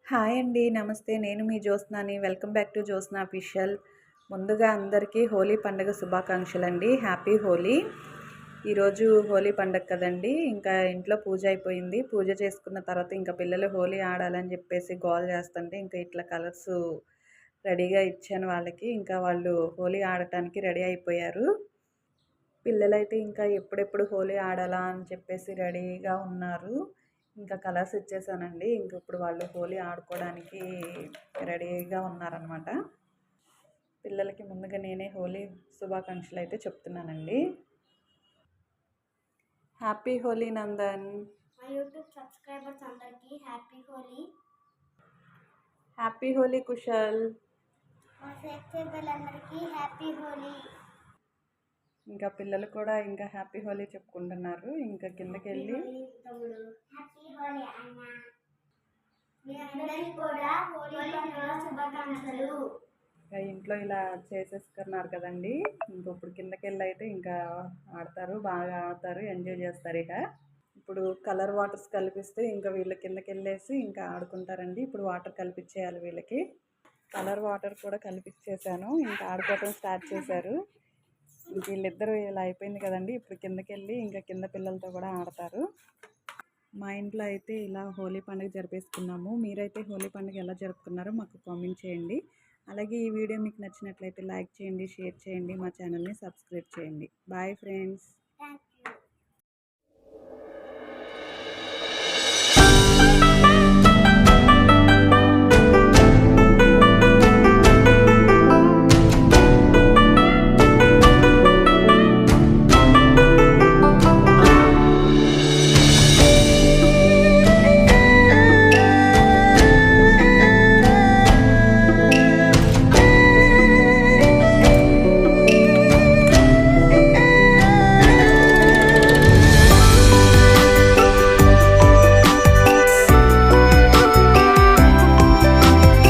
Hi అండి. నమస్తే. నేను మీ జ్యోత్స్నాని. Welcome back to Jyothsna official. ముందుగా అందరికీ హోలీ పండుగ శుభాకాంక్షలండి. హ్యాపీ హోలీ. ఈరోజు హోలీ పండగ కదండి. ఇంకా ఇంట్లో పూజ అయిపోయింది. పూజ చేసుకున్న తర్వాత ఇంకా పిల్లలు హోలీ ఆడాలని చెప్పేసి గోల చేస్తుంటే ఇంకా ఇట్లా కలర్స్ రెడీగా ఇచ్చాను వాళ్ళకి. ఇంకా వాళ్ళు హోలీ ఆడటానికి రెడీ అయిపోయారు. పిల్లలైతే ఇంకా ఎప్పుడెప్పుడు హోలీ ఆడాలా అని చెప్పేసి రెడీగా ఉన్నారు. ఇంకా కలర్స్ ఇచ్చేసానండి. ఇంక ఇప్పుడు వాళ్ళు హోలీ ఆడుకోవడానికి రెడీగా ఉన్నారనమాట. పిల్లలకి ముందుగా నేనే హోలీ శుభాకాంక్షలు అయితే చెప్తున్నానండి. హ్యాపీ హోలీ నందన్. మా యూట్యూబ్ సబ్స్క్రైబర్స్ అందరికీ హ్యాపీ హోలీ. హ్యాపీ హోలీ కుశల్. మా సబ్స్క్రైబర్లందరికీ హ్యాపీ హోలీ. ఇంకా పిల్లలు కూడా ఇంకా హ్యాపీ హోలీ చెప్పుకుంటున్నారు. ఇంకా కిందకి వెళ్ళి తమ్ముడు హ్యాపీ హోలీ అన్న. మీ అందరికీ కూడా హోలీ పండుగ శుభాకాంక్షలు. ఇంకా ఇంట్లో ఇలా చేసేసుకున్నారు కదండి. ఇంక ఇప్పుడు కిందకి వెళ్ళి అయితే ఇంకా ఆడతారు, బాగా ఆడతారు, ఎంజాయ్ చేస్తారు. ఇక ఇప్పుడు కలర్ వాటర్స్ కలిపిస్తే ఇంకా వీళ్ళ కిందకి వెళ్ళేసి ఇంకా ఆడుకుంటారండి. ఇప్పుడు వాటర్ కలిపించేయాలి వీళ్ళకి. కలర్ వాటర్ కూడా కలిపించేసాను. ఇంకా ఆడుకోవటం స్టార్ట్ చేశారు. ఇంక వీళ్ళిద్దరూ ఇలా అయిపోయింది కదండి. ఇప్పుడు కిందకి వెళ్ళి ఇంకా కింద పిల్లలతో కూడా ఆడతారు. మా ఇంట్లో అయితే ఇలా హోలీ పండుగ జరిపేసుకున్నాము. మీరైతే హోలీ పండుగ ఎలా జరుపుకున్నారో మాకు కామెంట్ చేయండి. అలాగే ఈ వీడియో మీకు నచ్చినట్లయితే లైక్ చేయండి, షేర్ చేయండి, మా ఛానల్ని సబ్స్క్రైబ్ చేయండి. Bye friends.